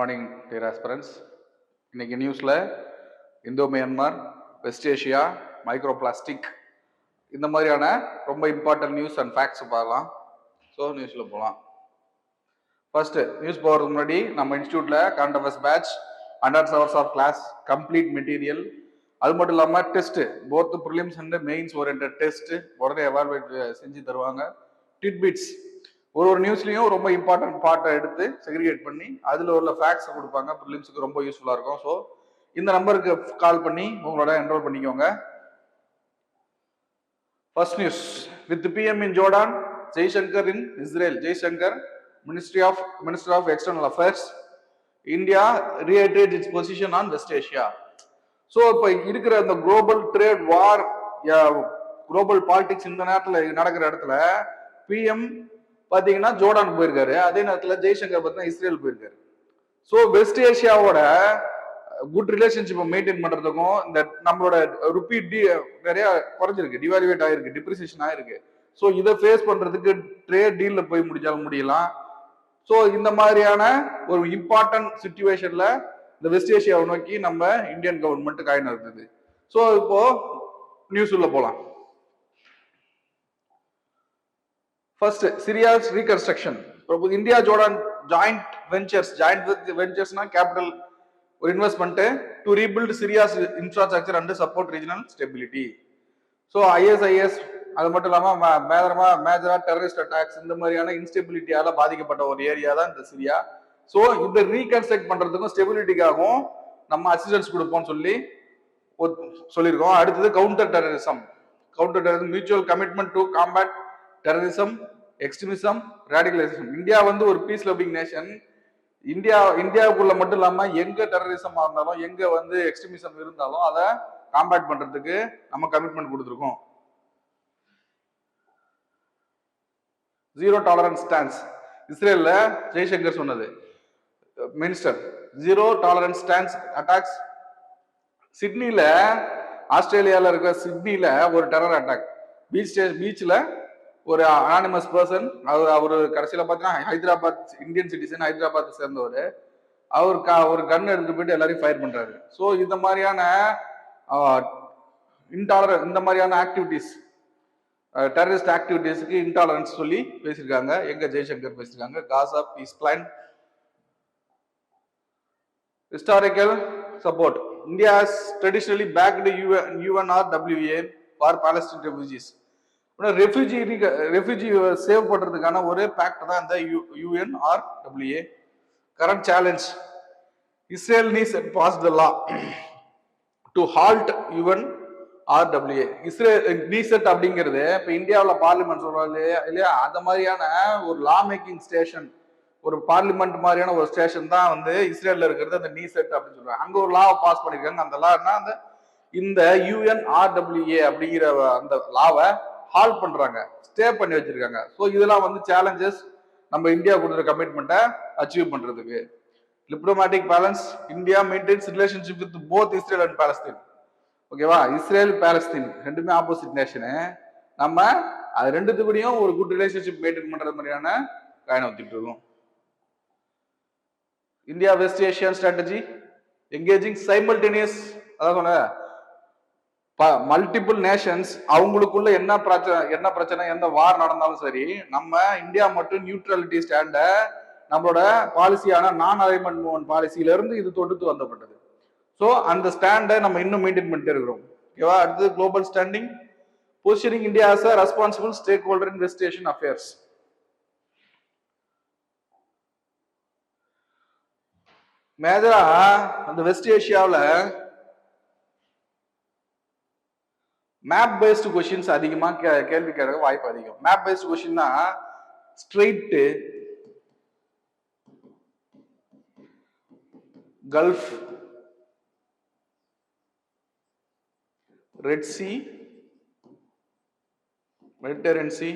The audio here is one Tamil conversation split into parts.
Morning dear aspirants. இன்னைக்கு நியூஸில் Indo Myanmar, west Asia, micro plastic இந்த மாதிரியான ரொம்ப இம்பார்ட்டன்ட் நியூஸ் அண்ட் ஃபேக்ட்ஸ் பார்க்கலாம். ஸோ நியூஸில் போகலாம். ஃபர்ஸ்ட் நியூஸ் போகிறதுக்கு முன்னாடி நம்ம இன்ஸ்டியூட்டில் current affairs batch 100 hours of class, complete material, அது மட்டும் இல்லாமல் test, both prelims and mains oriented test உடனே எவால்வேட் செஞ்சு தருவாங்க. டிட்பிட்ஸ் ஒரு நியூஸ்லையும் ரொம்ப இம்பார்ட்டன்ட் பார்ட்டை எடுத்து செக்ரிகேட் பண்ணி அதில் உள்ள ஃபேக்ட்ஸ் கொடுப்பாங்க. ப்ரிலிம்ஸுக்கு ரொம்ப யூஸ்ஃபுல்லாக இருக்கும். ஸோ இந்த நம்பருக்கு கால் பண்ணி உங்களோட என்ரோல் பண்ணிக்கோங்க. First news, with PM in Jordan, Jaishankar in Israel. Jaishankar minister of external affairs, India reiterate its position on west Asia. So இப்போ இருக்கிற இந்த global trade war, global politics இந்த நேரத்தில் நடக்கிற இடத்துல பிஎம் பாத்தீங்கன்னா ஜோர்டான் போயிருக்காரு, அதே நேரத்தில் ஜெய்சங்கர் பார்த்தீங்கன்னா இஸ்ரேல் போயிருக்காரு. ஸோ வெஸ்ட் ஏஷியாவோட குட் ரிலேஷன்ஷிப்பை மெயின்டைன் பண்றதுக்கும் இந்த நம்மளோட ருப்பி நிறைய குறைஞ்சிருக்கு, டிவாலுவேட் ஆயிருக்கு, டிப்ரிசியேஷன் ஆயிருக்கு. ஸோ இதை ஃபேஸ் பண்றதுக்கு ட்ரேட் டீல்ல போய் முடிஞ்சாலும் முடியலாம். ஸோ இந்த மாதிரியான ஒரு இம்பார்ட்டன்ட் சிச்சுவேஷன்ல இந்த வெஸ்ட் ஏஷியாவை நோக்கி நம்ம இந்தியன் கவர்மெண்ட் காய் நகர்த்துது. ஸோ இப்போ நியூஸ் உள்ள போலாம். First, Syria's reconstruction. India Jordan joint வெஞ்சர்ஸ்னா கேபிட்டல் ஒரு investment to rebuild Syria's infrastructure and support regional stability. So ISIS, அது மட்டும் இல்லாமல் மேஜரா டெரரிஸ்ட் அட்டாக்ஸ் இந்த மாதிரியான இன்ஸ்டெபிலிட்டியால பாதிக்கப்பட்ட ஒரு ஏரியா தான் இந்த சிரியா. ஸோ இந்த ரீகன்ஸ்ட்ரக்ட் பண்றதுக்கும் ஸ்டெபிலிட்டிக்காகவும் நம்ம அசிஸ்டன்ஸ் கொடுப்போம்னு சொல்லியிருக்கோம். அடுத்தது counter terrorism, mutual commitment to combat terrorism, extremism, radicalisation. India வந்து ஒரு பீஸ் லவ்விங் நேஷன். இந்தியாவுக்குள்ள மட்டும் இல்லாம எங்க டெரரிசம் இருந்தாலும், எங்க வந்து எக்ஸ்ட்ரீமிசம் இருந்தாலும் அதை காம்பேட் பண்றதுக்கு நம்ம கமிட்மெண்ட் கொடுத்துருக்கோம். Zero tolerance stance. இஸ்ரேல்ல ஜெய்சங்கர் சொன்னது, minister, zero tolerance stance attacks. சிட்னில, ஆஸ்திரேலியால இருக்கிற சிட்னில ஒரு டெரர் அட்டாக், பீச்ல ஒரு அனானிமஸ் பர்சன், அவரு கடைசியில பாத்தீங்கன்னா ஹைதராபாத் இந்தியன் சிட்டிசன், ஹைதராபாத் சேர்ந்தவர், அவருக்கு ஒரு கன் எடுத்து போயிட்டு எல்லாரையும் ஃபயர் பண்றாரு. ஸோ இந்த மாதிரியான இந்த மாதிரியான ஆக்டிவிட்டிஸ், டெரரிஸ்ட் ஆக்டிவிட்டிஸ்க்கு இன்டாலரன்ஸ் சொல்லி பேசியிருக்காங்க. எங்க ஜெய்சங்கர் பேசியிருக்காங்க. Gaza peace plan. Historical support. India has traditionally backed UNRWA for Palestinian refugees. Refugee save பண்றதுக்கான ஒரு பேக்ட் தான் இந்த UNRWA. Current challenge, Israel Knesset pass the law to halt UNRWA. Israel Knesset அப்படிங்கிறது இப்ப இந்தியாவில் பார்லிமெண்ட் சொல்றாங்க இல்லையா, அந்த மாதிரியான ஒரு லா மேக்கிங் ஸ்டேஷன், ஒரு பார்லிமெண்ட் மாதிரியான ஒரு ஸ்டேஷன் தான் வந்து இஸ்ரேல்ல இருக்கிறது அந்த நீசெட் அப்படின்னு சொல்றாங்க. அங்க ஒரு லாவை பாஸ் பண்ணிருக்காங்க. அந்த லான்னா இந்த UNRWA அப்படிங்கிற அந்த லாவை ஹால் பண்றாங்க, ஸ்டே பண்ணி வச்சிருக்காங்க. ஸோ இதெல்லாம் வந்து சேலஞ்சஸ் நம்ம இந்தியா கொடுக்குற கமிட்மெண்ட்டை அச்சீவ் பண்றதுக்கு. Diplomatic balance, India maintenance relationship with both Israel and Palestine. ஓகேவா, இஸ்ரேல் பாலஸ்தீன் ரெண்டுமே ஆப்போசிட் நேஷனு. நம்ம அது ரெண்டுத்துக்கூடையும் ஒரு குட் ரிலேஷன்ஷிப் மெயின்டைன் பண்றது மாதிரியான காரணம் ஊத்திட்டு இருக்கோம். India west Asian strategy, engaging simultaneous, அதான் சொன்ன மல்டிபிள் நேஷன்ஸ் அவங்களுக்குள்ள என்ன பிரச்சனை எந்த வார் நடந்தாலும் சரி, நம்ம இந்தியா மட்டும் நியூட்ரலிட்டி ஸ்டாண்ட நம்மளோட பாலிசியான நான் அலைன்மெண்ட் மூவ்மெண்ட் பாலிசியில இருந்து இது தொடுத்து வந்தப்பட்டது. ஸோ அந்த ஸ்டாண்டை நம்ம இன்னும் மெயின்டைன் பண்ணிட்டே இருக்கிறோம். ஓகேவா. அடுத்தது global standing, positioning India as a responsible stakeholder in west Asian affairs. மேஜரா அந்த வெஸ்ட் ஏஷியாவில் மேப் பேஸ்டு கொஸ்டின்ஸ் அதிகமா கேள்வி கேட்க வாய்ப்பு அதிகம். மேப் பேஸ்டு கொஸ்டின்னா strait, gulf, Red Sea, Mediterranean Sea,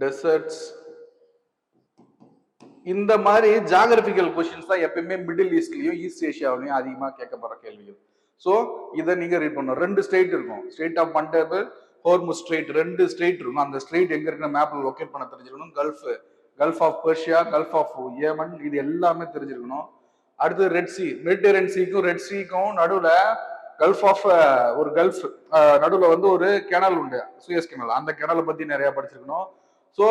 deserts, இந்த மாதிரி ஜாகிரபிக்கல் கொஸ்டின்ஸ் தான் எப்பயுமே மிடில் ஈஸ்ட்லயும் ஈஸ்ட் ஏஷியாவிலையும் அதிகமாக கேட்கப்படுற கேள்விகள். ஸோ இதை நீங்க ரீட் பண்ணணும். 2 ஸ்ட்ரெயிட் இருக்கும், strait of Mandeb, Hormuz strait, 2 strait இருக்கும். அந்த ஸ்ட்ரெயிட் எங்க இருக்கிற மேப்ல லொக்கேட் பண்ண தெரிஞ்சிருக்கணும். Gulf gulf of Persia, gulf of Yemen, இது எல்லாமே தெரிஞ்சிருக்கணும். அடுத்து ரெட் சி, மெடிட்டரேனியன் சீக்கும் ரெட் சீக்கும் நடுவில் கல்ஃப் ஆஃப் ஒரு கல்ஃப் நடுவில் வந்து ஒரு கெனல் உண்டு, சுயஸ் கெனல். அந்த கெனலை பத்தி நிறைய படிச்சிருக்கணும். ஸோ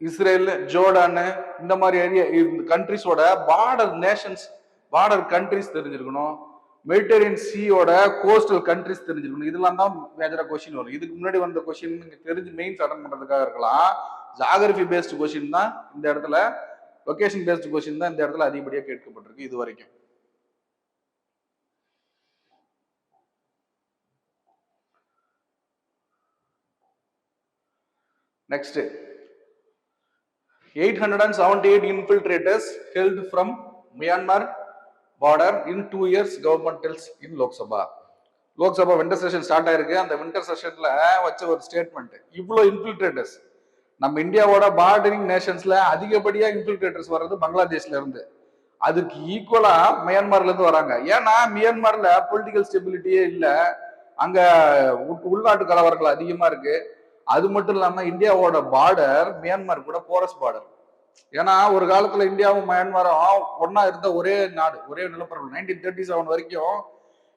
இஸ்ரேல், ஜோர்டானு, இந்த மாதிரி ஏரியா கண்ட்ரிஸோட பார்டர் நேஷன்ஸ், பார்டர் கண்ட்ரிஸ் தெரிஞ்சிருக்கணும். மெடிட்டரேனியன் சீயோட கோஸ்டல் கண்ட்ரிஸ் தெரிஞ்சிருக்கணும். இதெல்லாம் தான் மேஜரா கொஸ்டின் வரும். இதுக்கு முன்னாடி வந்த கொஸ்டின் நீங்க தெரிஞ்சு மெயின்ஸ் அட்டன் பண்றதுக்காக இருக்கலாம். ஜாகிரபி பேஸ்டு கொஸ்டின் தான் இந்த இடத்துல, லொகேஷன் பேஸ்டு கொஸ்டின் தான் இந்த இடத்துல அதிகப்படியா கேட்கப்பட்டிருக்கு இது வரைக்கும். Next 878 infiltrators held from Myanmar border in 2 years, government tells in Lok Sabha. Lok Sabha winter session start ஆயிருக்கு. அந்த வின்டர் செஷன்ல வச்ச ஒரு ஸ்டேட்மெண்ட், இவ்வளோ இன்ஃபில்ட்ரேட்டர்ஸ் நம்ம இந்தியாவோட பார்டரிங் நேஷன்ஸ்ல அதிகப்படியா இன்ஃபில்ட்ரேட்டர்ஸ் வர்றது பங்களாதேஷ்ல இருந்து, அதுக்கு ஈக்குவலா மியான்மர்ல இருந்து வராங்க. ஏன்னா மியான்மர்ல பொலிட்டிக்கல் ஸ்டெபிலிட்டியே இல்லை, அங்க உள்நாட்டு கலவரங்கள் அதிகமா இருக்கு. அது மட்டும் இல்லாம இந்தியாவோட பார்டர் மியான்மர் கூட போரஸ் பார்டர். ஏன்னா ஒரு காலத்துல இந்தியாவும் மியான்மரும் ஒன்னா இருந்த ஒரே நாடு, ஒரே நிலப்பரப்பு. 1937 வரைக்கும்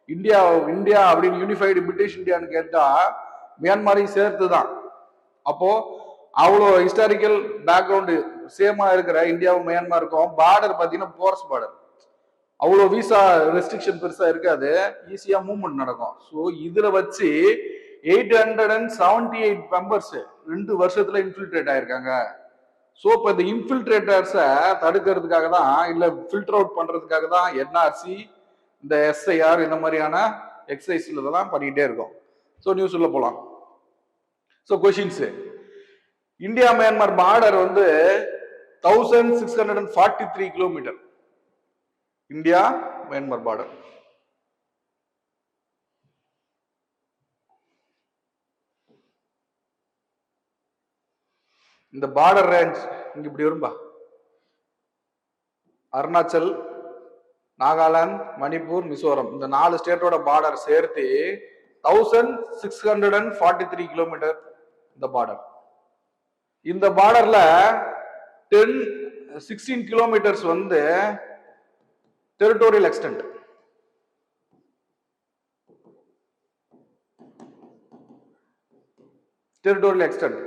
இந்தியா அப்படின்னு யூனிஃபைடு பிரிட்டிஷ் இந்தியான்னு கேட்டா மியான்மரையும் சேர்த்து தான். அப்போ அவ்வளோ ஹிஸ்டாரிக்கல் பேக்ரவுண்டு சேமா இருக்கிற இந்தியாவும் மியான்மருக்கும் பார்டர் பார்த்தீங்கன்னா போரஸ் பார்டர். அவ்வளோ விசா ரெஸ்ட்ரிக்ஷன் பெருசா இருக்காது, ஈஸியா மூவ்மெண்ட் நடக்கும். ஸோ இதுல வச்சு 878 மெம்பர்ஸ் 2 வருஷத்துல இன்ஃபில்ட்ரேட் ஆயிருக்காங்க. ஸோ இப்போ இந்த இன்ஃபில்ட்ரேட்டர்ஸை தடுக்கிறதுக்காக தான், இல்லை ஃபில்டர் அவுட் பண்றதுக்காக தான் என்ஆர்சி, இந்த எஸ்ஐஆர், இந்த மாதிரியான எக்ஸசைஸ்ல தான் பண்ணிக்கிட்டே இருக்கோம். ஸோ நியூஸ் உள்ள போலாம். So questions, India Myanmar border வந்து 1643 கிலோமீட்டர். India Myanmar border. இந்த பார்டர் ரேஞ்ச் இங்க இப்படி வரும்பா, அருணாச்சல், நாகாலாந்து, மணிப்பூர், மிசோரம், இந்த 4 ஸ்டேட்டோட பார்டர் சேர்த்து 1643 கிலோமீட்டர் இந்த பார்டர். இந்த பார்டர்ல 16 கிலோமீட்டர்ஸ் வந்து டெரிட்டோரியல் எக்ஸ்டென்ட். டெரிட்டோரியல் எக்ஸ்டென்ட்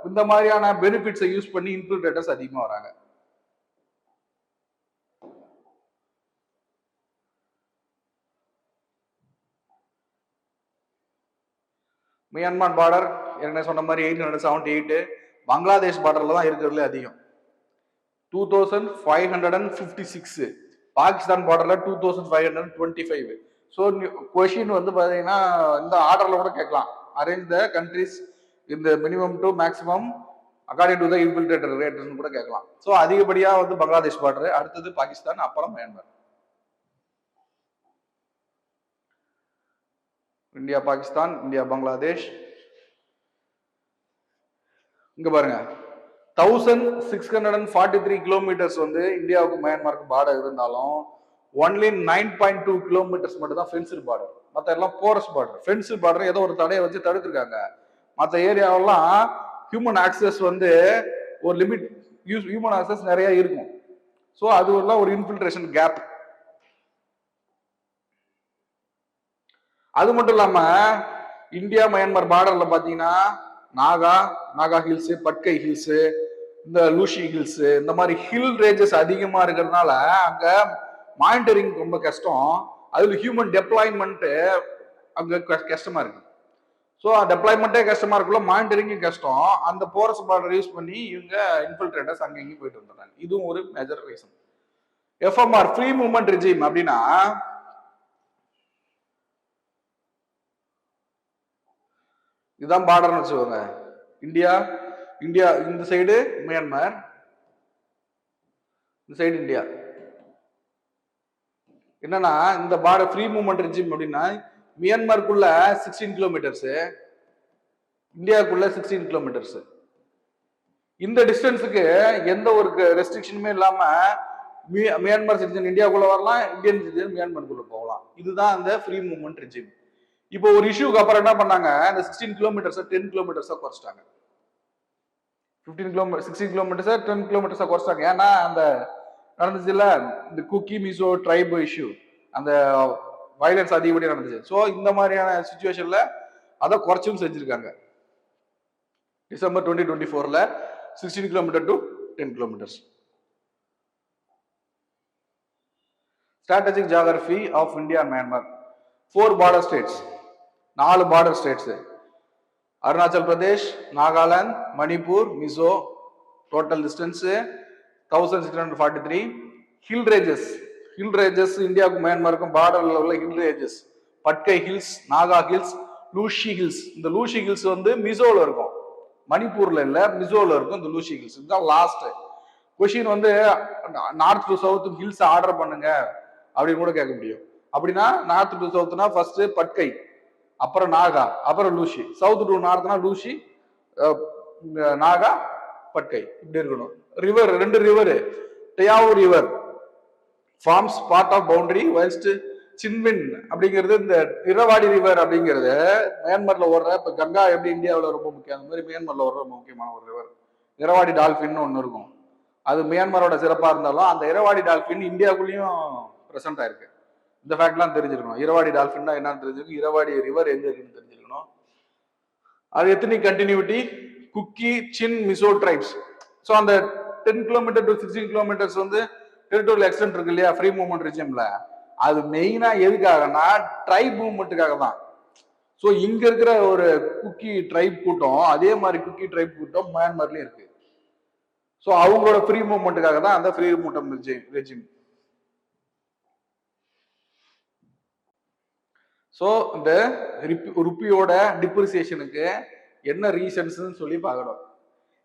இந்த மாதிரியான பெனிஃபிட்ஸை யூஸ் பண்ணி இன்ஃபில்ட்ரேட்டர்ஸ் அதிகமா வராங்க. மியான்மர் பார்டர் என்ன சொன்ன மாதிரி 878, பங்களாதேஷ் பார்டர்ல தான் இருக்கிறதுல அதிகம் 2556, பாகிஸ்தான் பார்டர்ல 2525. ஸோ கொஸ்டின் வந்து பாத்தீங்கன்னா இந்த ஆர்டர்ல கூட கேட்கலாம், அரேஞ்ச் த கண்ட்ரிஸ் இந்த minimum to maximum according to the infiltrator ரேட்னு கூட கேட்கலாம். ஸோ அதிகப்படியா வந்து பங்களாதேஷ் பார்டர், அடுத்தது பாகிஸ்தான், அப்புறம் Myanmar. India Pakistan, India Bangladesh. இங்க பாருங்க 1643 கிலோமீட்டர்ஸ் வந்து இந்தியாவுக்கு மியான்மருக்கு பார்டர் இருந்தாலும் ஒன்லி 9.2 கிலோமீட்டர்ஸ் மட்டும் தான் ஃபென்ஸ்டு பார்டர். மற்ற எல்லாம் போரஸ் பார்டர். ஃபென்ஸ்டு பார்டர் ஏதோ ஒரு தடையை வச்சு தடுத்துருக்காங்க. மற்ற ஏரியாவெல்லாம் ஹியூமன் ஆக்சஸ் வந்து ஒரு லிமிட், ஹியூமன் ஆக்சஸ் நிறைய இருக்கும். ஸோ அது எல்லாம் ஒரு இன்ஃபில்ட்ரேஷன் கேப். அது மட்டும் இல்லாம இந்தியா மியான்மர் பார்டர்ல பாத்தீங்கன்னா நாகா ஹில்ஸ், பட்கை ஹில்ஸ், இந்த லூஷி ஹில்ஸ், இந்த மாதிரி ஹில் ரேஞ்சஸ் அதிகமா இருக்கிறதுனால அங்க மானிட்டரிங் ரொம்ப கஷ்டம். அதுல ஹியூமன் டெப்ளாய்மெண்ட் அங்க கஷ்டமா இருக்கு. ஸோ டெப்ளாய்மெண்ட்டே கஷ்டமா இருக்குல்ல, மானிட்டரிங்கும் கஷ்டம். அந்த போரஸ் பார்டர் யூஸ் பண்ணி இவங்க இன்ஃபில்ட்ரேட்டர்ஸ் அங்க இங்கேயும் போயிட்டு வந்துடுறாங்க. இதுவும் ஒரு major reason. FMR free movement regime அப்படின்னா இதுதான் பார்டர்னு வச்சுக்கோங்க. இந்தியா இந்த சைடு மியான்மர், இந்த சைடு இந்தியா. என்னன்னா இந்த பார்டர் ஃப்ரீ மூவ்மெண்ட் ரெஜிம் அப்படின்னா மியான்மருக்குள்ள 16 கிலோமீட்டர்ஸ், இந்தியாவுக்குள்ள 16 கிலோமீட்டர்ஸ். இந்த டிஸ்டன்ஸுக்கு எந்த ஒரு ரெஸ்ட்ரிக்ஷனுமே இல்லாம மியான்மர் சிட்டிசன் இந்தியாவுக்குள்ள வரலாம், இந்தியன் சிட்டிசன் மியான்மருக்குள்ள போகலாம். இதுதான் அந்த ஃப்ரீ மூவ்மெண்ட் ரெஜிம். இப்போ ஒரு இஷ்யூக்கு அப்புறம் என்ன பண்ணாங்க, இந்த 16 கிலோமீட்டர்ஸை 10 கிலோமீட்டர்ஸா குறைச்சிட்டாங்க. 15 கிலோமீட்டர் 16 கிலோமீட்டர்ஸா 10 கிலோமீட்டர்ஸா குறைச்சாங்க. ஏன்னா அந்த நடந்துச்சுல இந்த குக்கி மிசோ ட்ரைப் இஷ்யூ, அந்த வயலன்ஸ் அதிகப்படியாக நடந்துச்சு. ஸோ இந்த மாதிரியான சுச்சுவேஷன்ல அதை குறைச்சும் செஞ்சிருக்காங்க. டிசம்பர் 2024ல 16 kilometre to 10 kilometres. Strategic geography of India and Myanmar. 4 border states, 4 border states: Arunachal Pradesh, Nagaland, Manipur, Mizo. Total distance 1643. Hill ranges, hill ranges இந்தியாவுக்கும் மியான்மருக்கும் பார்டர்ல உள்ள hill ranges: Patkai hills, Naga hills, Lushai hills. இந்த லூஷி ஹில்ஸ் வந்து மிசோல இருக்கும், மணிப்பூர்ல இல்ல, மிசோல இருக்கும் இந்த லூஷி ஹில்ஸ். இதுதான் லாஸ்ட் கொஸ்டின். வந்து north to south hills order பண்ணுங்க அப்படின்னு கூட கேட்க முடியும். அப்படின்னா நார்த் டு சவுத்னா ஃபர்ஸ்ட் பட்கை, அப்புறம் நாகா, அப்புறம் லூஷி. சவுத் டு நார்த்னா லூஷி, நாகா, பட்கை. இப்படி இருக்கணும். River, 2 river. Tiau river forms part of boundary, west Chindwin அப்படிங்கிறது இந்த இரவாடி ரிவர் அப்படிங்கிறது மியான்மர்ல ஓடுற, இப்ப கங்கா எப்படி இந்தியாவில் ரொம்ப முக்கியம், அந்த மாதிரி மியான்மர்ல ஓடுற ரொம்ப முக்கியமான ஒரு ரிவர். இரவாடி டால்பின் ஒன்று இருக்கும், அது மியான்மரோட சிறப்பா இருந்தாலும் அந்த இரவாடி டால்பின் இந்தியாவுக்குள்ளேயும் பிரசன்ட் ஆயிருக்கு. இந்த ஃபேக்ட்லாம் தெரிஞ்சிருக்கணும். இரவாடி டால்பின்னா என்னன்னு தெரிஞ்சிருக்கும், இரவாடி ரிவர் எங்க இருக்குன்னு தெரிஞ்சிருக்கணும். அது எத்தனை கண்டினியூட்டி, குக்கி, சின், மிசோ ட்ரைப்ஸ். ஸோ அந்த 10 கிலோமீட்டர் டு 16 கிலோமீட்டர்ஸ் வந்து டெரிட்டோரியல் எக்ஸ்டென்ட் இருக்கு இல்லையா, ஃப்ரீ மூவ்மெண்ட் ரிஜிம்ல, அது மெயினா எதுக்காகனா ட்ரைப் மூவ்மெண்ட்டுக்காக தான். ஸோ இங்க இருக்கிற ஒரு குக்கி ட்ரைப் கூட்டம் அதே மாதிரி குக்கி ட்ரைப் கூட்டம் மியான்மர்லயும் இருக்கு. ஸோ அவங்களோட ஃப்ரீ மூவ்மெண்ட்டுக்காக தான் அந்த ஃப்ரீ மூவ்மெண்ட் ரெஜிம். ஸோ இந்த ருப்பியோட டிப்ரிசியேஷனுக்கு என்ன ரீசன்ஸ் சொல்லி பார்க்கணும்.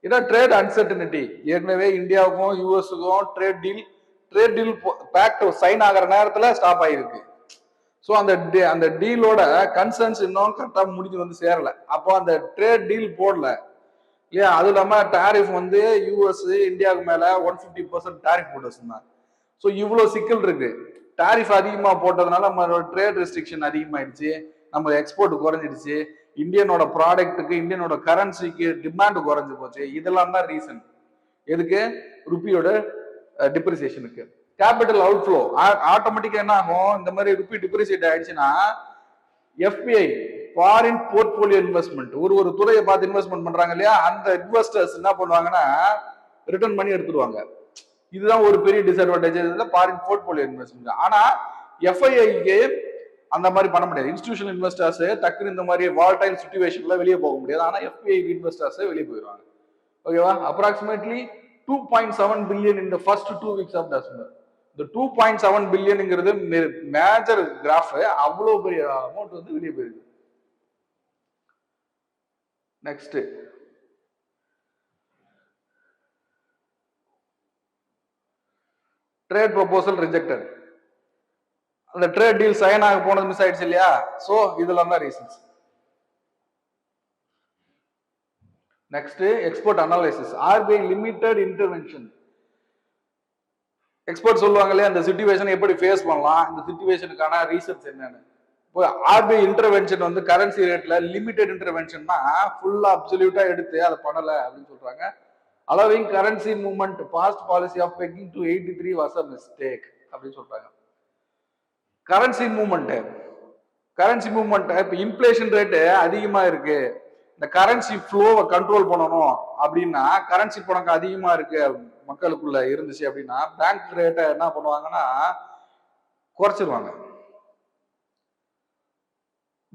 இதான் ட்ரேட் அன்சர்டனிட்டி. ஏற்கனவே இந்தியாவுக்கும் யூஎஸ்க்கும் ட்ரேட் டீல் பேக்ட் சைன் ஆகிற நேரத்துல ஸ்டாப் ஆயிருக்கு. ஸோ அந்த டீலோட கன்சர்ன்ஸ் இன்னும் கரெக்டா முடிஞ்சு வந்து சேரல. அப்போ அந்த ட்ரேட் டீல் போடல இல்லையா. அது இல்லாம டாரிஃப் வந்து யூஎஸ் இந்தியாவுக்கு மேல 150% டாரிஃப் போட்டு வச்சிருந்தாங்க. ஸோ இவ்வளவு சிக்கல் இருக்கு. டாரிஃப் அதிகமா போட்டதுனால நம்மளோட ட்ரேட் ரெஸ்ட்ரிக்ஷன் அதிகமாயிடுச்சு, நம்ம எக்ஸ்போர்ட் குறைஞ்சிடுச்சு, இந்தியனோட ப்ராடக்ட்டுக்கு இந்தியனோட கரன்சிக்கு டிமாண்ட் குறைஞ்சு போச்சு. இதெல்லாம் தான் ரீசன் எதுக்கு, ருப்பியோட டிப்ரிசியேஷனுக்கு. கேபிட்டல் அவுட்ஃப்ளோ ஆட்டோமேட்டிக்கா என்ன ஆகும், இந்த மாதிரி ருப்பி டிப்ரிசியேட் ஆயிடுச்சுன்னா எஃபிஐ, ஃபாரின் போர்ட்போலியோ இன்வெஸ்ட்மெண்ட், ஒரு துறையை பார்த்து இன்வெஸ்ட்மெண்ட் பண்றாங்க இல்லையா, அந்த இன்வெஸ்டர்ஸ் என்ன பண்ணுவாங்கன்னா ரிட்டர்ன் பண்ணி எடுத்துருவாங்க. இதுதான் ஒரு பெரிய டிஸ்அட்வான்டேஜ் இதுல ஃபாரின் போர்ட்போலியோ இன்வெஸ்ட்மெண்ட். ஆனா எஃப்ஐஐக்கு அந்த மாதிரி பண்ண முடியாது. இன்ஸ்டிடியூஷனல் இன்வெஸ்டர்ஸ் டக்குன்னு இந்த மாதிரி வால்டைல் சிச்சுவேஷன்ல வெளியே போக முடியாது. ஆனா எஃபிஐ இன்வெஸ்டர்ஸ் வெளியே போயிடுவாங்க. ஓகேவா. Approximately 2.7 billion in the first 2 weeks of December. இந்த 2.7 பில்லியன்ங்கிறது மேஜர் கிராஃப். அவ்வளவு பெரிய அமௌண்ட் வந்து வெளியே போயிருக்கு. Next trade proposal rejected. அந்த ட்ரேட் டீல் சைன் ஆக போனது மிஸ் ஆயிடுச்சு இல்லையா. சோ இதெல்லாம் தான் reasons. Next export analysis. RBI limited intervention. Export சொல்லுவாங்க இல்லையா, இந்த சிச்சுவேஷன் எப்படி ஃபேஸ் பண்ணலாம், இந்த சிச்சுவேஷனுக்கான ரீசன்ஸ் என்னன்னு. இப்போ ஆர்பிஐ இன்டர்வென்ஷன் வந்து கரன்சி ரேட்ல லிமிட்டட் இன்டர்வென்ஷன்னா ஃபுல்லா அப்சல்யூட்டா எடுத்து அதை பண்ணல அப்படின்னு சொல்றாங்க. allowing currency movement, past policy of pegging to 83 was a mistake அப்படின்னு சொல்றாங்க. கரன்சி மூவ்மெண்ட் இப்ப இன்ஃபிளேஷன் ரேட்டு அதிகமா இருக்கு, இந்த கரன்சி ஃப்ளோவை கண்ட்ரோல் பண்ணணும் அப்படின்னா, கரன்சி பணம் அதிகமா இருக்கு மக்களுக்குள்ள இருந்துச்சு அப்படின்னா பேங்க் ரேட்டை என்ன பண்ணுவாங்கன்னா குறைச்சிருவாங்க,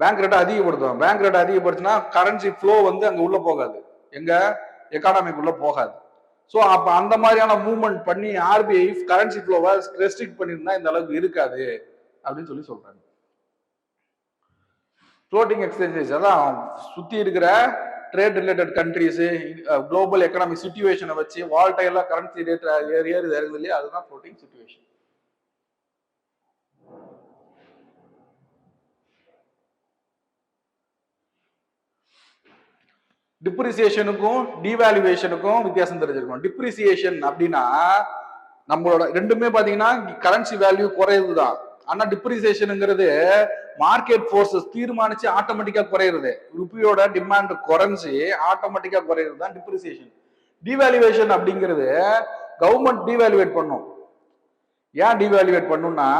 பேங்க் ரேட்டை அதிகப்படுத்துவாங்க. பேங்க் ரேட்டை அதிகப்படுத்தினா கரன்சி ஃப்ளோ வந்து அங்க உள்ள போகாது, எங்க எக்கானமிக்குள்ள போகாது. ஸோ அப்ப அந்த மாதிரியான மூவ்மெண்ட் பண்ணி ஆர்பிஐ கரன்சி ஃப்ளோவை ரெஸ்ட்ரிக்ட் பண்ணிருந்தா இந்த அளவுக்கு இருக்காது அப்படின்னு சொல்லி சொல்றாங்க. ஃப்ளோட்டிங் எக்ஸ்சேஞ்சஸ், அதான் சுத்தி இருக்கிற trade related countries global economic சிச்சுவேஷனை வச்சு வால்டைலா கரன்சி ரேட் ஏறுது இறங்குது இல்லையா, அதுதான் ஃப்ளோட்டிங் சிச்சுவேஷன். டிப்ரிசியேஷனுக்கும் டிவேல்யூவேஷனுக்கும் வித்தியாசம் தெரிஞ்சிருக்கும். டிப்ரிசியேஷன் அப்படின்னா நம்மளோட ரெண்டுமே பாத்தீங்கன்னா கரன்சி வேல்யூ குறையுதுதான். ஆனா டிப்ரிசியேஷனுங்கிறது மார்க்கெட் ஃபோர்ஸஸ் தீர்மானிச்சு ஆட்டோமேட்டிக்கா குறையிறது. ருப்பியோட டிமாண்ட் குறைஞ்சு ஆட்டோமேட்டிக்கா குறையிறது தான் டிப்ரிசியேஷன். டிவேல்யூவேஷன் அப்படிங்கிறது கவர்மெண்ட் டிவேல்யூவேட் பண்ணும். ஏன் டிவேல்யூவேட் பண்ணும்னா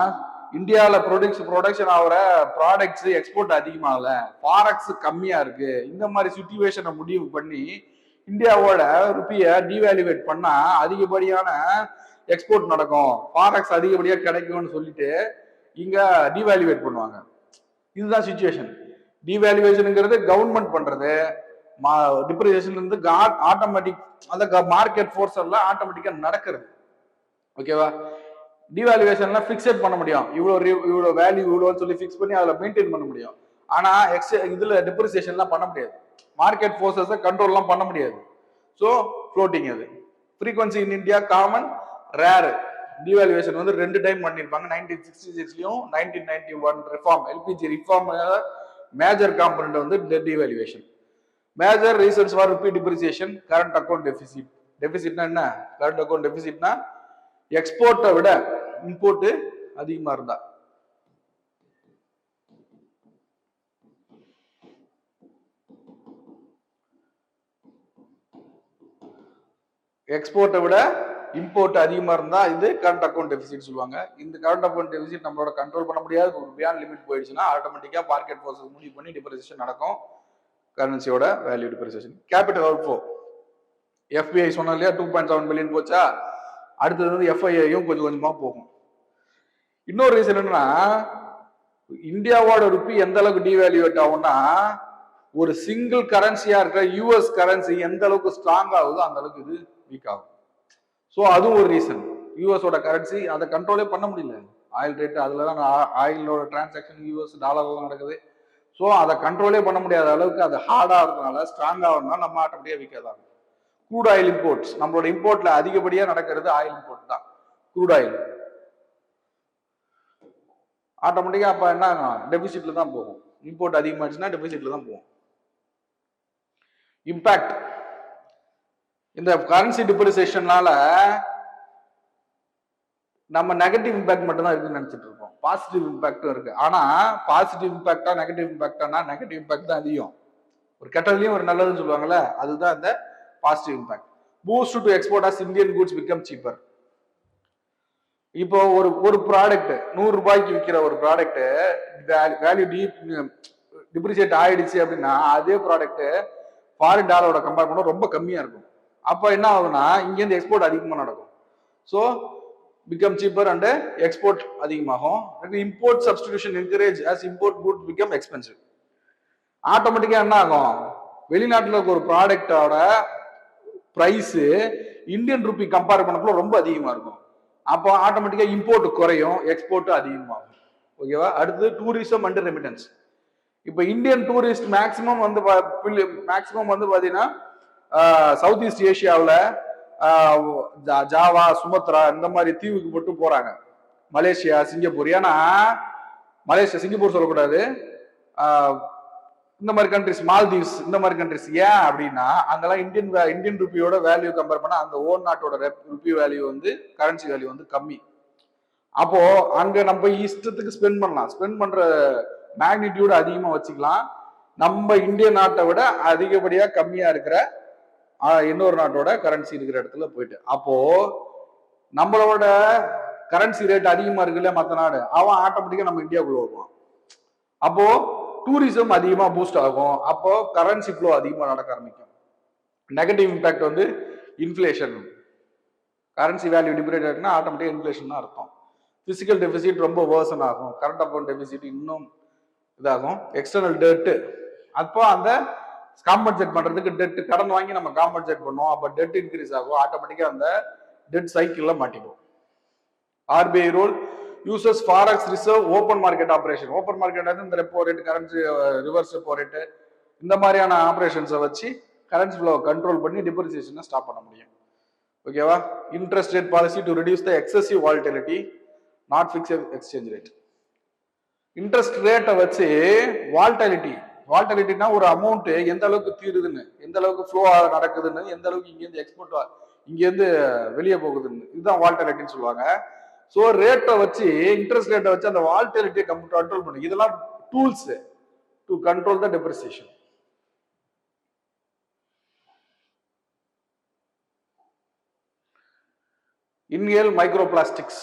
இந்தியாவில் ப்ரொடக்ஷன் ஆகிற ப்ராடக்ட்ஸ் எக்ஸ்போர்ட் அதிகமாகல, ஃபாரெக்ஸ் கம்மியா இருக்கு, இந்த மாதிரி சுச்சுவேஷனை முடிவு பண்ணி இந்தியாவோட ருப்பியை டிவேல்யூவேட் பண்ணா அதிகப்படியான எக்ஸ்போர்ட் நடக்கும், ஃபாரெக்ஸ் அதிகப்படியா கிடைக்கும்னு சொல்லிட்டு இங்க டிவேல்யூவேட் பண்ணுவாங்க. இதுதான் சுச்சுவேஷன். டிவேல்யூவேஷனுங்கிறது கவர்மெண்ட் பண்றது, டிப்ரிசியேஷன் இருந்து ஆட்டோமேட்டிக் அந்த மார்க்கெட் ஃபோர்ஸ் எல்லாம் ஆட்டோமேட்டிக்கா நடக்கிறது. ஓகேவா? டிவேல்யூவேஷன்ல ஃபிக்ஸட் பண்ண முடியும், இவ்வளோ வேல்யூ இவ்வளோன்னு சொல்லி ஃபிக்ஸ் பண்ணி அதில் மெயின்டைன் பண்ண முடியும். ஆனா இதுல டிப்ரிசியேஷன்லாம் பண்ண முடியாது, மார்க்கெட் ஃபோர்ஸஸை கண்ட்ரோல்லாம் பண்ண முடியாது. ஸோ ஃப்ளோட்டிங் அது. Frequency in India common, rare. Devaluation வந்து 2 டைம் பண்ணியிருப்பாங்க, 1966லயும் 1991 reform, LPG reform major component வந்து devaluation. Major reasons for rupee depreciation, current account deficit. டெபிசிட்னா என்ன? கரண்ட் அக்கௌண்ட் டெபிசிட்னா எக்ஸ்போர்ட்டை விட இம்போர்ட் அதிகமா இருந்தா, எக்ஸ்போர்ட்டை விட இம்போர்ட் அதிகமா இருந்தா இது கரண்ட் அக்கௌண்ட் டெபிசிட் சொல்லுவாங்க. இந்த கரண்ட் அக்கௌண்ட் டெபிசிட் நம்மளோட கண்ட்ரோல் பண்ண முடியாது, பியாண்ட் லிமிட் போயிடுச்சுன்னா ஆட்டோமேட்டிக்கா மார்க்கெட் ஃபோர்ஸஸ் முடிவு பண்ணி டிப்ரிசியேஷன் நடக்கும், கரன்சியோட value depreciation. Capital outflow, FII சொன்னா இல்லையா 2.7 பில்லியன் போச்சா, அடுத்தது வந்து எஃப்ஐஐயும் கொஞ்சம் கொஞ்சமா போகும். இன்னொரு ரீசன் என்னன்னா இந்தியாவோட ருப்பி எந்த அளவுக்கு டிவேல்யூவேட் ஆகும்னா ஒரு சிங்கிள் கரன்சியா இருக்கிற யூஎஸ் கரன்சி எந்த அளவுக்கு ஸ்ட்ராங் ஆகுதோ அந்த அளவுக்கு இது வீக் ஆகும். ஸோ அதுவும் ஒரு ரீசன். யூஎஸோட கரன்சி அதை கண்ட்ரோலே பண்ண முடியல, ஆயில் ரேட் அதுல தான் ஆயிலோட டிரான்சாக்ஷன் யூஎஸ் டாலர்ல நடக்குது. ஸோ அதை கண்ட்ரோலே பண்ண முடியாத அளவுக்கு அது ஹார்டா இருக்கிறதுனால ஸ்ட்ராங் ஆகிறதுனால நம்ம ஆட்டோமேட்டிக்கா வீக்காதான். க்ரூட் ஆயில் இம்போர்ட்ஸ், நம்மளோட இம்போர்ட்ல அதிகப்படியா நடக்கிறது ஆயில் இம்போர்ட் தான். க்ரூட் ஆயில் ஆட்டோமேட்டிக்கா அப்ப என்ன டெபிசிட்ல தான் போகும், இம்போர்ட் அதிகமாச்சுன்னா டெபிசிட்ல தான் போகும். இம்பாக்ட், இந்த கரன்சி டிப்ரிசியேஷனால நம்ம நெகட்டிவ் இம்பாக்ட் மட்டும் தான் இருக்குன்னு நினைச்சிட்டு இருக்கோம், பாசிட்டிவ் இம்பாக்டும் இருக்கு. ஆனா பாசிட்டிவ் இம்பாக்டா நெகட்டிவ் இம்பாக்டானா நெகட்டிவ் இம்பாக்ட் தான் அதிகம். ஒரு கெட்டதுலயும் ஒரு நல்லதுன்னு சொல்லுவாங்கல்ல, அதுதான் இந்த positive impact. Boost to export as Indian goods become cheaper. இப்போ ஒரு ப்ராடக்ட் 100 ரூபாய்க்கு விற்கிற ஒரு ப்ராடக்ட் வேல்யூ டிப்ரிசியேட் ஆயிடுச்சு அப்படின்னா அதே ப்ராடக்ட் ஃபாரின் டாலரோட கம்பேர் பண்ண ரொம்ப கம்மியா இருக்கும். அப்போ என்ன ஆகுதுன்னா இங்கேருந்து எக்ஸ்போர்ட் அதிகமாக நடக்கும். So become cheaper and export அதிகமாகும். Import substitution encourage as import good become expensive. ஆட்டோமேட்டிக்கா என்ன ஆகும், வெளிநாட்டில் இருக்க ஒரு ப்ராடக்டோட பிரைஸ் இந்தியன் ருப்பி கம்பேர் பண்ணக்குள்ள ரொம்ப அதிகமா இருக்கும். அப்போ ஆட்டோமேட்டிக்கா இம்போர்ட் குறையும், எக்ஸ்போர்ட் அதிகமாகும். ஓகேவா? அடுத்து டூரிசம் அண்ட் ரெமிட்டன்ஸ். இப்போ இந்தியன் டூரிஸ்ட் மேக்சிமம் வந்து பாத்தீங்கன்னா சவுத் ஈஸ்ட் ஏஷியாவில் ஜாவா, சுமத்ரா இந்த மாதிரி தீவுக்கு மட்டும் போறாங்க, மலேசியா, சிங்கப்பூர். ஏன்னா மலேசியா, சிங்கப்பூர் சொல்லக்கூடாது, இந்த மாதிரி கண்ட்ரிஸ், மால்தீவ்ஸ் இந்த மாதிரி கண்ட்ரிஸ். ஏன் அப்படின்னா அங்கெல்லாம் இந்தியன் ருப்பியோட வேல்யூ கம்பேர் பண்ணா அந்த ஓன் நாட்டோட ருப்பி வேல்யூ வந்து கரன்சி வேல்யூ வந்து கம்மி. அப்போ அங்க நம்ம இஷ்டத்துக்கு ஸ்பெண்ட் பண்ணலாம், ஸ்பெண்ட் பண்ற மேக்னிடியூட் அதிகமா வச்சுக்கலாம். நம்ம இந்திய நாட்டை விட அதிகப்படியா கம்மியா இருக்கிற இன்னொரு நாட்டோட கரன்சி இருக்கிற இடத்துல போயிட்டு, அப்போ நம்மளோட கரன்சி ரேட் அதிகமா இருக்குல்ல மற்ற நாடு, அவன் ஆட்டோமேட்டிக்கா நம்ம இந்தியாவுக்குள்ள வருவான். அப்போ டூரிசம் அதிகமா பூஸ்ட் ஆகும், அப்போ கரன்சி ஃப்ளோ அதிகமா நடக்க ஆரம்பிக்கும். நெகட்டிவ் இம்பாக்ட் வந்து இன்ஃபிளேஷன், கரன்சி வேல்யூ டிப்ரேட் ஆகுதுன்னா ஆட்டோமேட்டிக்கா இன்ஃபிளேஷன் தான் அர்த்தம். பிசிக்கல் டெபிசிட் ரொம்ப வேர்சன் ஆகும், கரண்ட் அக்கௌண்ட் டெபிசிட் இன்னும் இதாகும். எக்ஸ்டர்னல் டெட், அப்போ அந்த காம்பன்சேட் பண்றதுக்கு டெட் கடன் வாங்கி நம்ம காம்பன்சேட் பண்ணுவோம், அப்போ டெட் இன்க்ரீஸ் ஆகும், ஆட்டோமேட்டிக்கா அந்த டெட் சைக்கிள்ல மாட்டிப்போம். RBI rule uses forex reserve open market operation. Open market இந்த repo rate, currency reverse repo rate, இந்த மாதிரியான ஆபரேஷன்ஸை வச்சு கரன்சி ஃப்ளோ கண்ட்ரோல் பண்ணி டிப்ரிசியேஷனை ஸ்டாப் பண்ண முடியும். ஓகேவா? Interest rate policy to reduce the excessive volatility, not fixed exchange rate. Interest ரேட்டை வச்சு வால்டாலிட்டினா ஒரு அமௌண்ட் எந்த அளவுக்கு தீருதுன்னு, எந்த அளவுக்கு ஃப்ளோ நடக்குதுன்னு, எந்த அளவுக்கு இங்கேருந்து எக்ஸ்போர்ட் இங்கேருந்து வெளியே போகுதுன்னு, இதுதான் வால்டாலிட்டின்னு சொல்லுவாங்க. ஸோ ரேட்டை வச்சு, இன்ட்ரெஸ்ட் ரேட்டை வச்சு அந்த வால்டாலிட்டியை கண்ட்ரோல் பண்ணு. இதெல்லாம் tools to control the depreciation. inhale microplastics,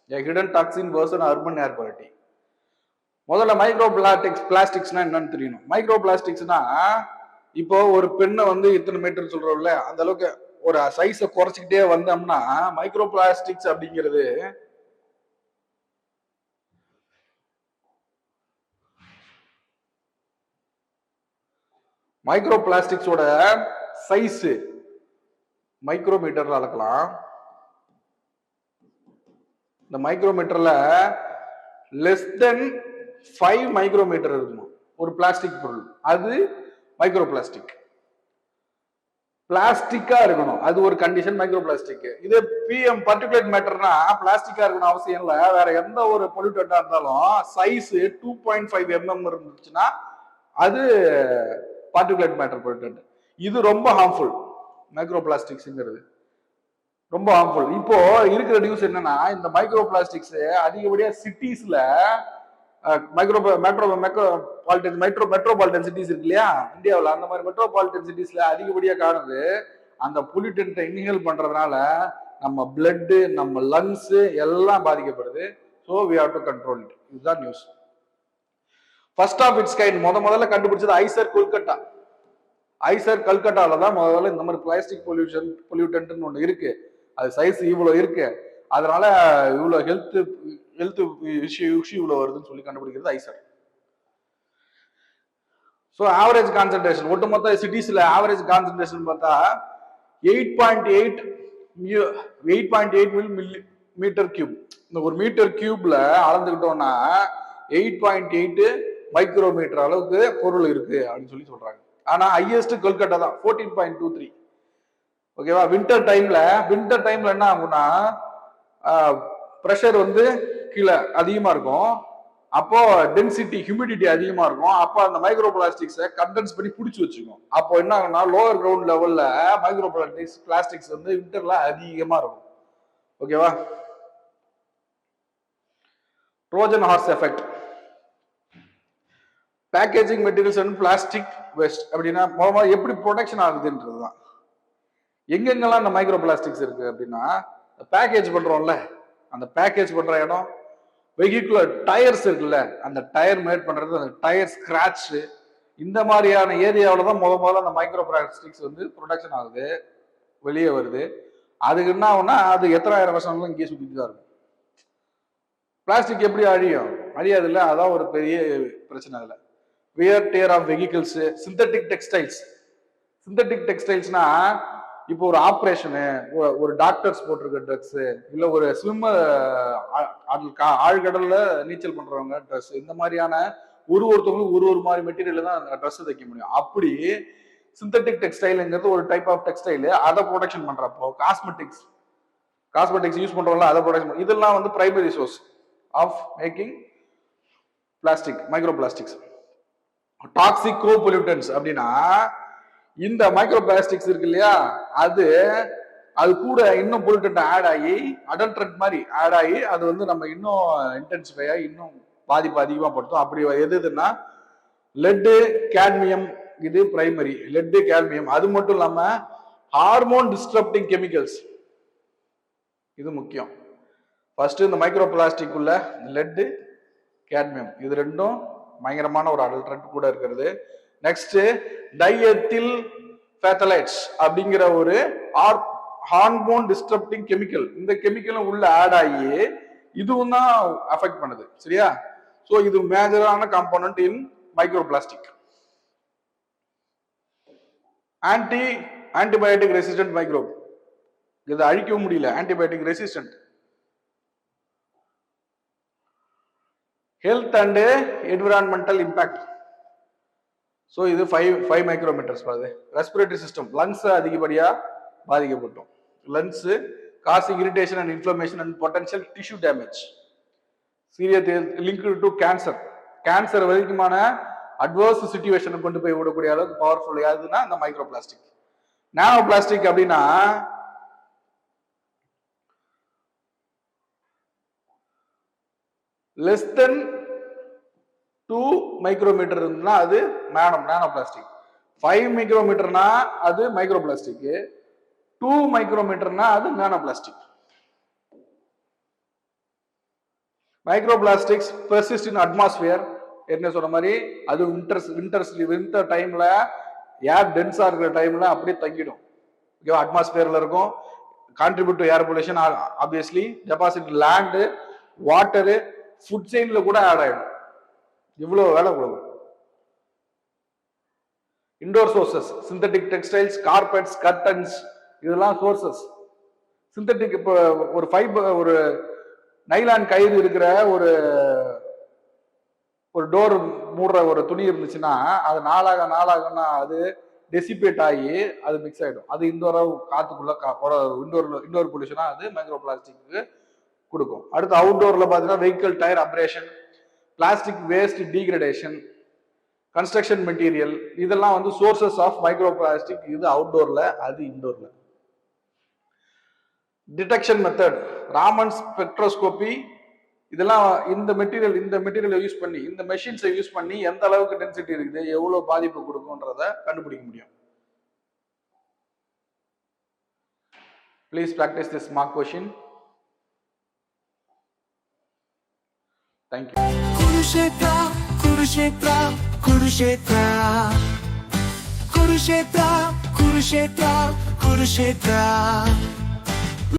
a hidden toxin worsen urban air quality. முதல்ல மைக்ரோ பிளாஸ்டிக்ஸ்னா என்னன்னு தெரியணும். மைக்ரோ பிளாஸ்டிக்ஸ்னா இப்போ ஒரு பெண்ணை வந்து இத்தனை மீட்டர் சொல்றோம்ல, அந்த அளவுக்கு ஒரு சைஸை குறைச்சிக்கிட்டே வந்தோம்னா மைக்ரோ பிளாஸ்டிக்ஸ் அப்படிங்கிறது மைக்ரோ பிளாஸ்டிக்ஸோட சைஸ் மைக்ரோமீட்டர்ல அளக்கலாம். இந்த மைக்ரோமீட்டர்ல லெஸ் தென் 5 மைக்ரோமீட்டர் இருக்கணும் ஒரு பிளாஸ்டிக் பொருள், அது மைக்ரோ பிளாஸ்டிக். பிளாஸ்டிக்கா இருக்கணும், அது ஒரு கண்டிஷன் மைக்ரோ பிளாஸ்டிக். இது பிஎம் பார்ட்டிகுலேட் மேட்டர்னா பிளாஸ்டிக்கா இருக்கணும் அவசியம் இல்லை. வேற எந்த ஒரு பொல்யூட்டா இருந்தாலும் சைஸ் 2.5 mm இருந்துச்சுன்னா அது பார்ட்டிகுலேட் மேட்டர் பொல்யூட்டன்ட். இது ரொம்ப ஹார்ம்ஃபுல். மைக்ரோ பிளாஸ்டிக்ஸ்ங்கிறது ரொம்ப ஹார்ம்ஃபுல். இப்போ இருக்கிற நியூஸ் என்னன்னா, இந்த மைக்ரோ பிளாஸ்டிக்ஸ் அதிகப்படியா சிட்டிஸ்ல மெட்ரோபாலிட்டன் சிட்டிஸ் இருக்கு இல்லையா இந்தியாவில், அந்த மாதிரி மெட்ரோபாலிட்டன் சிட்டிஸ்ல அதிகப்படியா காணுது. அந்த பொல்யூட்டன்ட்டை இன்ஹேல் பண்றதுனால நம்ம பிளட், நம்ம லங்ஸ் எல்லாம் பாதிக்கப்படுது. So we have to control it. இதுதான் news. First of its kind முதல்ல கண்டுபிடிச்சது ஐசர் கொல்கட்டா. ஐசர் கல்கட்டால தான் முதல்ல இந்த மாதிரி பிளாஸ்டிக் பொல்யூட்டன்ட்னு ஒன்று இருக்கு. அது சைஸ் இவ்வளோ இருக்கு, அதனால இவ்வளோ ஹெல்த் இஷ்யூ இவ்வளோ வருதுன்னு சொல்லி கண்டுபிடிக்கிறது ஐசர். ஸோ ஆவரேஜ் கான்சன்ட்ரேஷன் ஒட்டுமொத்த சிட்டிஸ்ல ஆவரேஜ் கான்சன்ட்ரேஷன் பார்த்தா 8.8 மீட்டர் கியூப். இந்த ஒரு மீட்டர் கியூப்ல அளந்துக்கிட்டோம்னா 8.8 மைக்ரோமீட்டர் அளவுக்கு பொருள் இருக்கு அப்படின்னு சொல்லி சொல்றாங்க. ஆனா ஹையஸ்ட் கொல்கட்டா தான் 14.23. ஓகேவா? வின்டர் டைம்ல என்ன ஆகும்னா ப்ரெஷர் வந்து கீழே அதிகமா இருக்கும், அப்போ டென்சிட்டி ஹியூமிடிட்டி அதிகமா இருக்கும். அப்போ அந்த மைக்ரோ பிளாஸ்டிக்ஸை கண்டென்ஸ் பண்ணி பிடிச்சி வச்சுக்கும். அப்போ என்ன ஆகும்னா லோவர் கிரவுண்ட் லெவல்ல மைக்ரோ பிளாஸ்டிக்ஸ் வந்து வின்டர்ல அதிகமா இருக்கும். ஓகேவா? Trojan horse effect. Packaging materials and plastic waste அப்படின்னா எப்படி ப்ரொடக்ஷன் ஆகுதுன்றதுதான். எங்கெங்கெல்லாம் இந்த மைக்ரோ பிளாஸ்டிக்ஸ் இருக்கு அப்படின்னா, பேக்கேஜ் பண்றோம்ல, அந்த பேக்கேஜ் பண்ற இடம், வெஹிக்குலர் டயர்ஸ் இருக்குல்ல, அந்த டயர் மேட் பண்றது, அந்த டயர் ஸ்கிராட்ச், இந்த மாதிரியான ஏரியாவில தான் முதல்ல அந்த மைக்ரோ பிளாஸ்டிக்ஸ் வந்து ப்ரொடக்ஷன் ஆகுது, வெளியே வருது. அதுக்கு என்ன ஆகும்னா அது எத்தனாயிரம் வருஷங்களும் இங்கே சுத்திட்டு தான் இருக்கும். பிளாஸ்டிக் எப்படி அழியும்? அழியாது இல்லை, அதான் ஒரு பெரிய பிரச்சனை. அதில் wear tear of vehicles, synthetic டெக்ஸ்டைல்ஸ்னா இப்போ ஒரு ஆப்ரேஷனு, ஒரு டாக்டர்ஸ் போட்டிருக்க ட்ரெஸ், இல்லை ஒரு ஸ்விம்மர் ஆழ்கடல்ல நீச்சல் பண்றவங்க ட்ரெஸ், இந்த மாதிரியான ஒருத்தவங்களும் ஒரு மாதிரி மெட்டீரியல் தான் ட்ரெஸ் தைக்க முடியும். அப்படி சிந்தட்டிக் டெக்ஸ்டைல்ங்கிறது ஒரு டைப் ஆஃப் டெக்ஸ்டைல். அதை ப்ரொடக்ஷன் பண்றப்போ காஸ்மெட்டிக்ஸ் யூஸ் பண்றவங்கள அதை ப்ரொடக்ஷன், இதெல்லாம் வந்து primary source of making plastic, micro plastics. Toxic co pollutants அப்படின்னா இந்த மைக்ரோ பிளாஸ்டிக்ஸ் இருக்கு இல்லையா, அது கூட இன்னும் பொல்யூட்டன்ட் ஆட் ஆகி அடல்ட்ரண்ட் மாதிரி ஆட் ஆகி அது வந்து நம்ம இன்னும் இன்டென்சிஃபை ஆகி இன்னும் பாதிப்பு அதிகமா படுத்தும். அப்படி எதுன்னா லெட்டு, கேட்மியம், இது பிரைமரி. லெட்டு, கேட்மியம், அது மட்டும் இல்லாம ஹார்மோன் டிஸ்டர்ப்டிங் கெமிக்கல்ஸ், இது முக்கியம். ஃபர்ஸ்ட் இந்த மைக்ரோ பிளாஸ்டிக் உள்ள லெட்டு, கேட்மியம், இது ரெண்டும் பயங்கரமான ஒரு அடல்ட்ரண்ட் கூட இருக்கிறது. நெக்ஸ்ட் டைஎத்தில் ஃபேத்தலைட்ஸ் அப்படிங்கிற ஒரு ஹார்மோன் டிஸ்டர்ப்டிங் கெமிக்கல். இந்த கெமிக்கலும் உள்ள ஆட் ஆகி இதுவும் தான் அஃபெக்ட் பண்ணுது. சரியா? ஸோ இது மேஜரான component in micro plastic. Antibiotic resistant microbe, இதை அழிக்கவும் முடியல. Antibiotic resistant. Health and environmental impact. So இது 5 மைக்ரோமீட்டர்ஸ் பாருது. ரெஸ்பிரேட்டரி சிஸ்டம், லங்ஸ் அதிகப்படியா பாதிக்கப்பட்டோம். Lungs causing irritation and inflammation and potential tissue damage. Serious linked to cancer வரைக்குமான அட்வர்ஸ் சிச்சுவேஷனை கொண்டு போய் விடக்கூடிய அளவுக்கு பவர்ஃபுல் யாருதுன்னா இந்த மைக்ரோ பிளாஸ்டிக். நானோ பிளாஸ்டிக் அப்படின்னா லெஸ் தென் 2 மைக்ரோமீட்டர் இருந்ததுன்னா அது நானோ பிளாஸ்டிக். 5 மைக்ரோமீட்டர்னா அது மைக்ரோ பிளாஸ்டிக். 2 மைக்ரோமீட்டர்னா அது நானோ பிளாஸ்டிக். மைக்ரோ பிளாஸ்டிக்ஸ் பெர்சிஸ்ட் இன் அட்மாஸ்பியர். என்ன சொன்ன மாதிரி அது வின்டர் டைம்ல ஏர் டென்ஸா இருக்கிற டைம்ல அப்படியே தங்கிடும். ஓகேவா, அட்மாஸ்பியர்ல இருக்கும். Contribute to air pollution obviously. Deposit land, water, food செயின்ல கூட ஆட் ஆயிடும். இவ்வளவு வேலை இவ்வளவு. Indoor sources synthetic textiles, carpets, curtains, இதெல்லாம் சோர்சஸ். சிந்தட்டிக் இப்போ ஒரு ஃபைபர், ஒரு நைலான் கயிறு இருக்கிற ஒரு டோர் மூடுற ஒரு துணி இருந்துச்சுன்னா அது நாளாகனா அது டெசிபேட் ஆகி அது மிக்ஸ் ஆகிடும். அது இண்டோரா காத்துக்குள்ள இண்டோர் பொல்யூஷனா அது மைக்ரோ பிளாஸ்டிக்கு கொடுக்கும். அடுத்து அவுட்டோர்ல பாத்தீங்கன்னா vehicle tyre abrasion, plastic waste degradation, construction material, இதெல்லாம் வந்து சோர்சஸ் ஆஃப் மைக்ரோ பிளாஸ்டிக். இது அவுட்டோர்ல, அது இண்டோர்ல. டிடெக்ஷன் மெத்தட், ராமன் ஸ்பெக்ட்ரோஸ்கோபி, இதெல்லாம் இந்த மெட்டீரியலை யூஸ் பண்ணி, இந்த மெஷின்ஸை யூஸ் பண்ணி எந்த அளவுக்கு டென்சிட்டி இருக்குது, எவ்வளவு பாதிப்பு கொடுக்கும்ன்றத கண்டுபிடிக்க முடியும். Please practice this mock question. Thank you. Kurukshetra, Kurukshetra, Kurukshetra, Kurukshetra, Kurukshetra, Kurukshetra.